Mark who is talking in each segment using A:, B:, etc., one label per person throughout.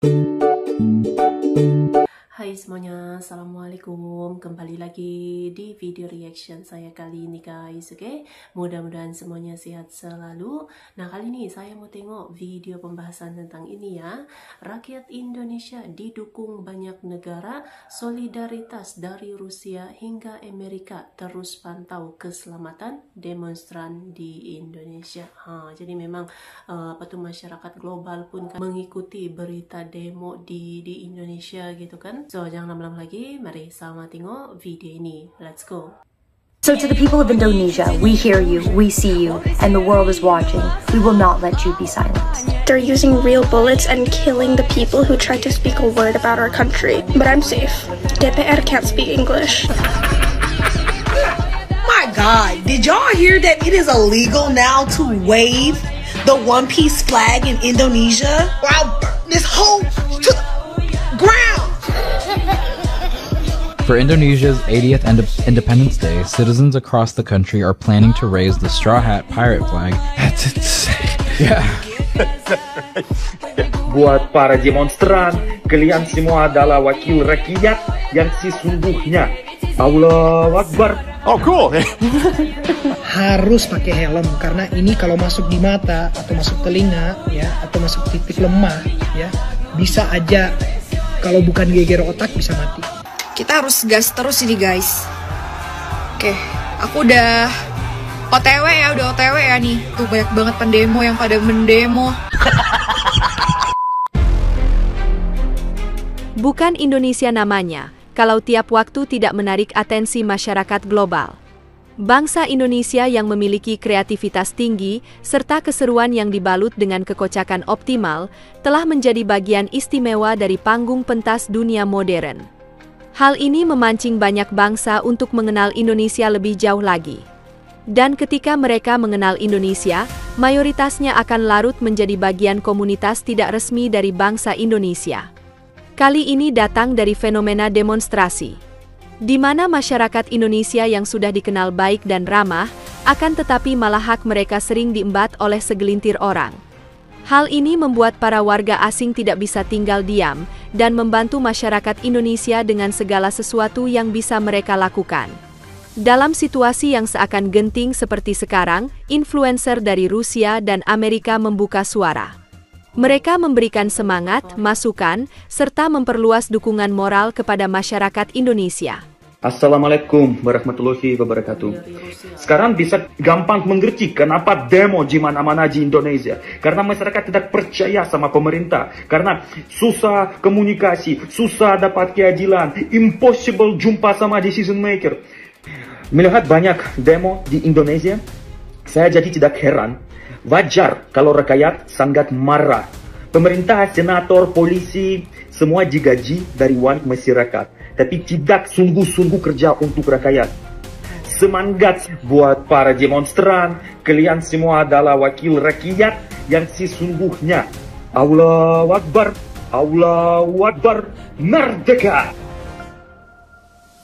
A: Hai semuanya, assalamualaikum. Kembali lagi di video reaction saya kali ini guys, oke? Mudah-mudahan semuanya sehat selalu. Nah, kali ini saya mau tengok video pembahasan tentang ini ya. Rakyat Indonesia didukung banyak negara, solidaritas dari Rusia hingga Amerika terus pantau keselamatan demonstran di Indonesia. Jadi memang masyarakat global pun kan mengikuti berita demo di Indonesia gitu kan. So, jangan lama-lama lagi, mari sama tengok video ini. Let's go.
B: So to the people of Indonesia, we hear you, we see you, and the world is watching. We will not let you be silenced.
C: They're using real bullets and killing the people who try to speak a word about our country. But I'm safe. DPR can't speak English.
D: My God, did y'all hear that it is illegal now to wave the One Piece flag in Indonesia? Wow, this whole to the ground.
E: For Indonesia's 80th Independence Day, citizens across the country are planning to raise the Straw Hat Pirate flag.
F: That's insane.
E: Yeah.
G: Buat para demonstran, kalian semua adalah wakil rakyat yang sesungguhnya. Allahu Akbar.
F: Oh, cool.
H: Harus pakai helm karena ini kalau masuk di mata atau masuk telinga ya atau masuk titik lemah ya bisa aja kalau bukan geger otak bisa mati.
I: Kita harus gas terus ini guys. Oke, aku udah OTW ya nih. Tuh banyak banget pendemo yang pada mendemo.
J: Bukan Indonesia namanya, kalau tiap waktu tidak menarik atensi masyarakat global. Bangsa Indonesia yang memiliki kreativitas tinggi serta keseruan yang dibalut dengan kekocakan optimal telah menjadi bagian istimewa dari panggung pentas dunia modern. Hal ini memancing banyak bangsa untuk mengenal Indonesia lebih jauh lagi. Dan ketika mereka mengenal Indonesia, mayoritasnya akan larut menjadi bagian komunitas tidak resmi dari bangsa Indonesia. Kali ini datang dari fenomena demonstrasi, di mana masyarakat Indonesia yang sudah dikenal baik dan ramah, akan tetapi malah hak mereka sering diembat oleh segelintir orang. Hal ini membuat para warga asing tidak bisa tinggal diam dan membantu masyarakat Indonesia dengan segala sesuatu yang bisa mereka lakukan. Dalam situasi yang seakan genting seperti sekarang, influencer dari Rusia dan Amerika membuka suara. Mereka memberikan semangat, masukan, serta memperluas dukungan moral kepada masyarakat Indonesia.
G: Assalamualaikum warahmatullahi wabarakatuh. Sekarang bisa gampang mengerti kenapa demo di mana-mana di Indonesia. Karena masyarakat tidak percaya sama pemerintah. Karena susah komunikasi, susah dapat keadilan, impossible jumpa sama decision maker. Melihat banyak demo di Indonesia, saya jadi tidak heran. Wajar kalau rakyat sangat marah. Pemerintah, senator, polisi, semua digaji dari uang masyarakat. Tapi tidak sungguh-sungguh kerja untuk rakyat. Semangat buat para demonstran, kalian semua adalah wakil rakyat yang sesungguhnya. Allahu Akbar, Allahu Akbar, merdeka!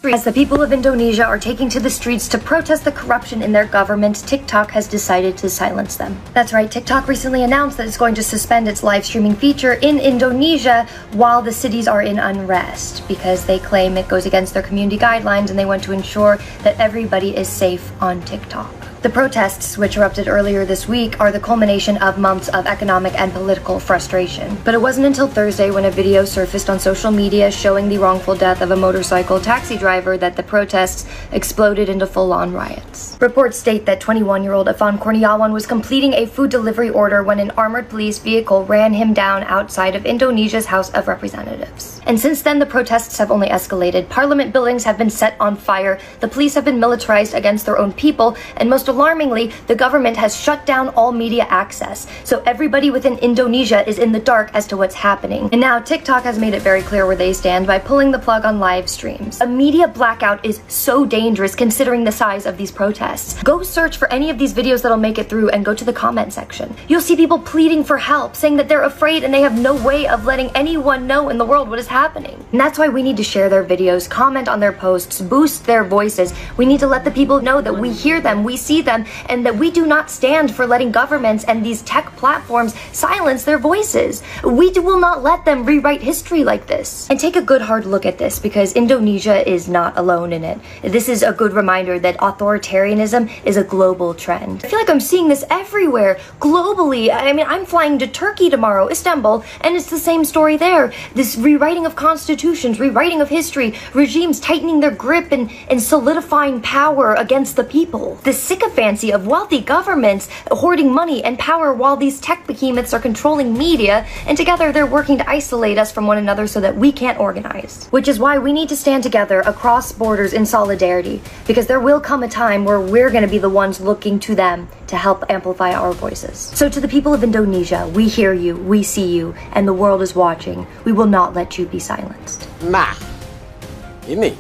B: As the people of Indonesia are taking to the streets to protest the corruption in their government, TikTok has decided to silence them. That's right, TikTok recently announced that it's going to suspend its live streaming feature in Indonesia while the cities are in unrest because they claim it goes against their community guidelines and they want to ensure that everybody is safe on TikTok. The protests, which erupted earlier this week, are the culmination of months of economic and political frustration. But it wasn't until Thursday when a video surfaced on social media showing the wrongful death of a motorcycle taxi driver that the protests exploded into full-on riots. Reports state that 21-year-old Afan Kurniawan was completing a food delivery order when an armored police vehicle ran him down outside of Indonesia's House of Representatives. And since then, the protests have only escalated. Parliament buildings have been set on fire, the police have been militarized against their own people, and most alarmingly, the government has shut down all media access. So everybody within Indonesia is in the dark as to what's happening. And now TikTok has made it very clear where they stand by pulling the plug on live streams. A media blackout is so dangerous considering the size of these protests. Go search for any of these videos that'll make it through and go to the comment section. You'll see people pleading for help, saying that they're afraid and they have no way of letting anyone know in the world what is happening. And that's why we need to share their videos, comment on their posts, boost their voices. We need to let the people know that we hear them, we see see them, and that we do not stand for letting governments and these tech platforms silence their voices. We will not let them rewrite history like this. And take a good hard look at this, because Indonesia is not alone in it. This is a good reminder that authoritarianism is a global trend. I feel like I'm seeing this everywhere, globally. I mean, I'm flying to Turkey tomorrow, Istanbul, and it's the same story there. This rewriting of constitutions, rewriting of history, regimes tightening their grip and solidifying power against the people. The sycophancy of wealthy governments hoarding money and power while these tech behemoths are controlling media, and together they're working to isolate us from one another so that we can't organize. Which is why we need to stand together across borders in solidarity, because there will come a time where we're going to be the ones looking to them to help amplify our voices. So to the people of Indonesia, we hear you, we see you, and the world is watching. We will not let you be silenced.
F: Nah, ini.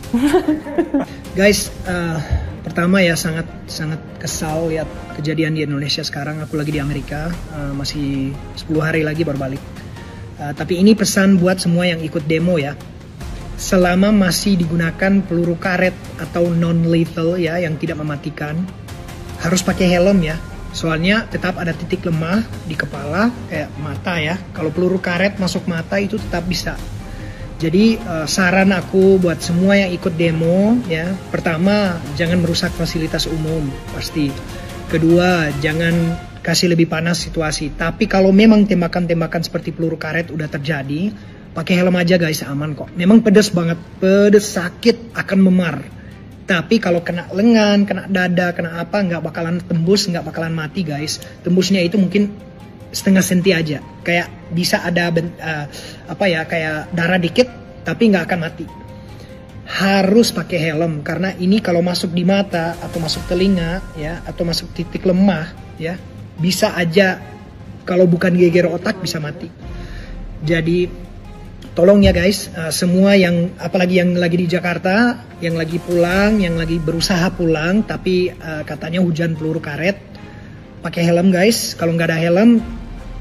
H: Guys, pertama ya sangat kesal lihat kejadian di Indonesia sekarang. Aku lagi di Amerika, masih 10 hari lagi baru balik. Tapi ini pesan buat semua yang ikut demo ya. Selama masih digunakan peluru karet atau non-lethal ya, yang tidak mematikan, harus pakai helm ya. Soalnya tetap ada titik lemah di kepala, kayak mata ya. Kalau peluru karet masuk mata itu tetap bisa. Jadi saran aku buat semua yang ikut demo ya, pertama jangan merusak fasilitas umum pasti. Kedua, jangan kasih lebih panas situasi. Tapi kalau memang tembakan-tembakan seperti peluru karet udah terjadi, pakai helm aja guys, aman kok. Memang pedes banget, pedes, sakit, akan memar. Tapi kalau kena lengan, kena dada, kena apa, nggak bakalan tembus, nggak bakalan mati guys. Tembusnya itu mungkin setengah senti aja, kayak bisa ada kayak darah dikit, tapi nggak akan mati. Harus pakai helm, karena ini kalau masuk di mata atau masuk telinga ya, atau masuk titik lemah ya, bisa aja kalau bukan geger otak bisa mati. Jadi tolong ya guys, semua yang apalagi yang lagi di Jakarta, yang lagi pulang, yang lagi berusaha pulang tapi katanya hujan peluru karet, pakai helm guys. Kalau nggak ada helm,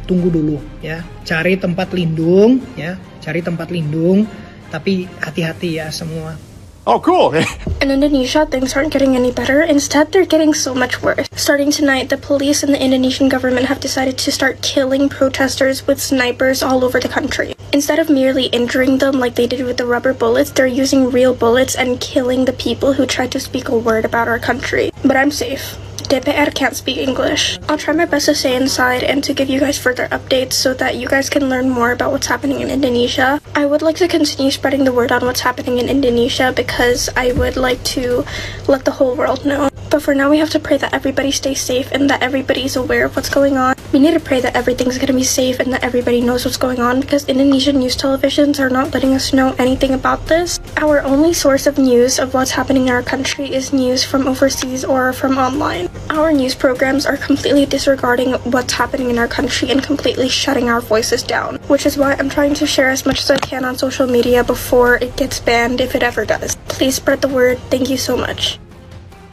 H: tunggu dulu ya, cari tempat lindung ya, cari tempat lindung, tapi hati-hati ya semua.
F: Oh, cool.
C: In Indonesia, things aren't getting any better. Instead, they're getting so much worse. Starting tonight, the police and the Indonesian government have decided to start killing protesters with snipers all over the country. Instead of merely injuring them like they did with the rubber bullets, they're using real bullets and killing the people who tried to speak a word about our country. But I'm safe. DPR can't speak English. I'll try my best to stay inside and to give you guys further updates so that you guys can learn more about what's happening in Indonesia. I would like to continue spreading the word on what's happening in Indonesia because I would like to let the whole world know. But for now, we have to pray that everybody stays safe and that everybody is aware of what's going on. We need to pray that everything's going to be safe and that everybody knows what's going on, because Indonesian news televisions are not letting us know anything about this. Our only source of news of what's happening in our country is news from overseas or from online. Our news programs are completely disregarding what's happening in our country and completely shutting our voices down, which is why I'm trying to share as much as I can on social media before it gets banned, if it ever does. Please spread the word. Thank you so much.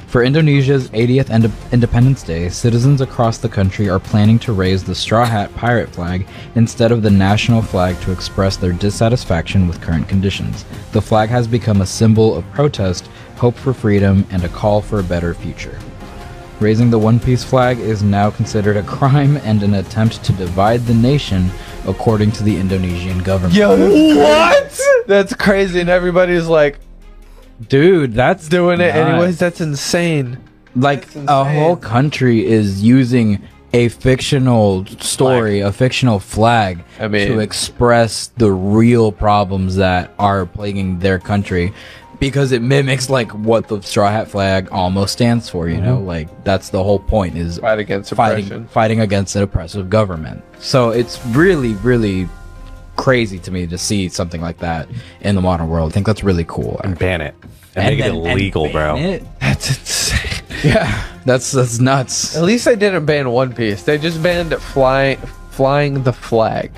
E: For Indonesia's 80th Independence Day, citizens across the country are planning to raise the straw hat pirate flag instead of the national flag to express their dissatisfaction with current conditions. The flag has become a symbol of protest, hope for freedom, and a call for a better future. Raising the One Piece flag is now considered a crime and an attempt to divide the nation, according to the Indonesian government.
F: Yo, what? That's crazy, and everybody's like,
E: dude, that's
F: doing it
E: nuts.
F: anyways. That's insane.
E: Like, a whole country is using a fictional story, a fictional flag, to express the real problems that are plaguing their country, because it mimics like what the straw hat flag almost stands for, you know, like that's the whole point, is
F: fight against oppression,
E: fighting against an oppressive government. So it's really, really crazy to me to see something like that in the modern world. I think that's really cool.
K: And ban it. And make it illegal, bro.
F: That's insane.
E: Yeah, that's nuts.
F: At least they didn't ban One Piece. They just banned flying the flag.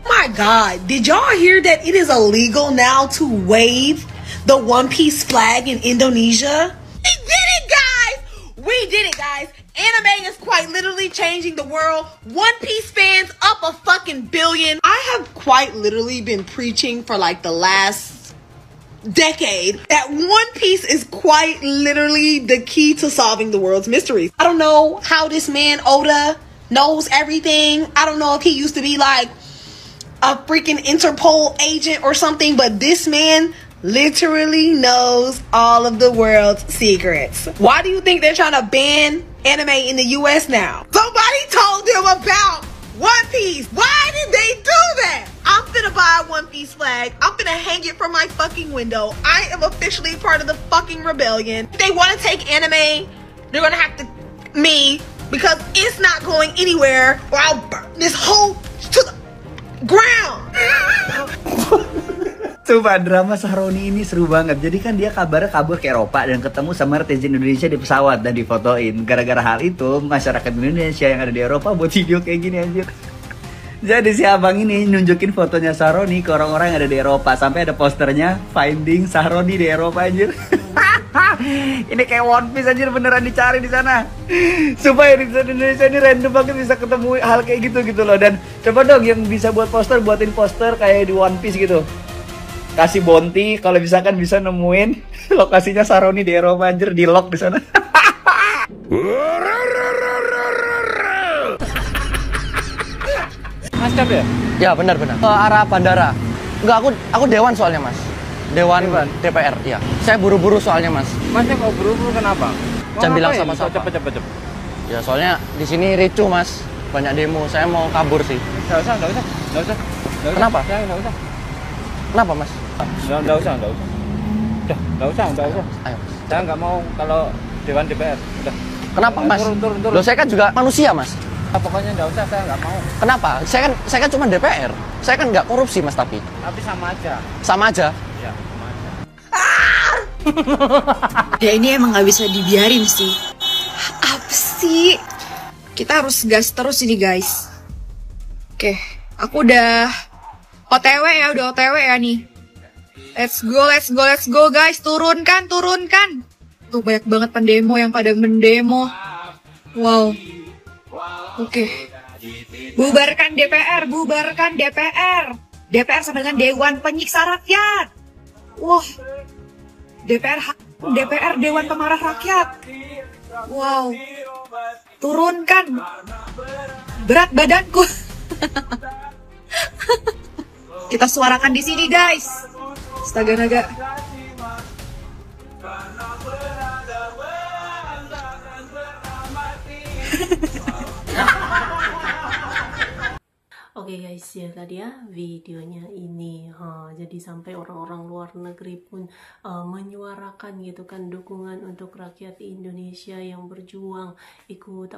D: My God, did y'all hear that it is illegal now to wave the One Piece flag in Indonesia? We did it, guys! We did it, guys! Anime is quite literally changing the world. One Piece fans up a fucking billion. I have quite literally been preaching for like the last decade that One Piece is quite literally the key to solving the world's mysteries. I don't know how this man Oda knows everything. I don't know if he used to be like a freaking Interpol agent or something, but this man literally knows all of the world's secrets. Why do you think they're trying to ban anime in the US now? Somebody told them about One Piece. Why did they do that? I'm finna buy a One Piece flag. I'm finna hang it from my fucking window. I am officially part of the fucking rebellion. If they want to take anime, they're gonna have to me, because it's not going anywhere, or I'll burn this whole to the ground.
L: Coba drama Sahroni ini seru banget. Jadi kan dia kabarnya kabur ke Eropa dan ketemu sama netizen Indonesia di pesawat dan difotoin. Gara-gara hal itu masyarakat Indonesia yang ada di Eropa buat video kayak gini anjir. Jadi si abang ini nunjukin fotonya Sahroni ke orang-orang yang ada di Eropa. Sampai ada posternya Finding Sahroni di Eropa anjir. Ini kayak One Piece anjir, beneran dicari di sana. Supaya di Indonesia ini random banget bisa ketemu hal kayak gitu loh. Dan coba dong yang bisa buat poster, buatin poster kayak di One Piece gitu. Kasih bounty kalau misalkan bisa nemuin lokasinya Sahroni di Eropa anjir, di lock di sana.
M: Mas Cap ya?
N: Ya benar-benar. Ke arah bandara. Enggak, aku dewan soalnya mas. Dewan DPR, iya. Saya buru-buru soalnya mas.
M: Masnya kok buru-buru kenapa?
N: Jangan bilang sama-sama.
M: Cepet.
N: Ya soalnya di sini ricuh mas. Banyak demo. Saya mau kabur sih.
M: Nggak usah.
N: Kenapa?
M: Nggak usah.
N: Kenapa mas?
M: Nggak usah. Nggak usah.
N: Ayo.
M: Saya nggak mau kalau Dewan DPR. Udah.
N: Kenapa mas?
M: Turun.
N: Loh saya kan juga manusia mas.
M: Pokoknya nggak usah, saya nggak mau.
N: Kenapa? Saya kan cuma DPR. Saya kan nggak korupsi mas tapi.
M: Tapi sama aja.
N: Sama aja?
M: Iya, sama aja.
I: Ya ini emang nggak bisa dibiarin sih. Apa sih? Kita harus gas terus ini guys. Oke, aku udah OTW ya nih. Let's go guys, turunkan. Tuh banyak banget pendemo yang pada mendemo. Wow. Oke. Bubarkan DPR. DPR sama dengan Dewan Penyiksa Rakyat. Wah. DPR Dewan Pemarah Rakyat. Wow. Turunkan berat badanku. Kita suarakan di sini guys. Astaga naga.
A: Oke guys, ya tadi ya videonya ini jadi sampai orang-orang luar negeri pun menyuarakan gitu kan dukungan untuk rakyat Indonesia yang berjuang ikut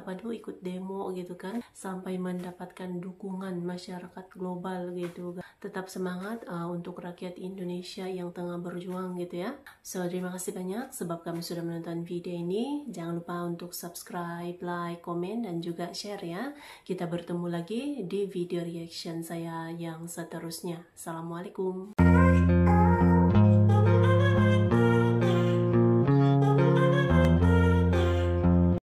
A: demo gitu kan, sampai mendapatkan dukungan masyarakat global gitu. Tetap semangat untuk rakyat Indonesia yang tengah berjuang gitu ya. So terima kasih banyak sebab kamu sudah menonton video ini. Jangan lupa untuk subscribe, like, komen, dan juga share ya. Kita bertemu lagi di video reaction saya yang seterusnya. Assalamualaikum.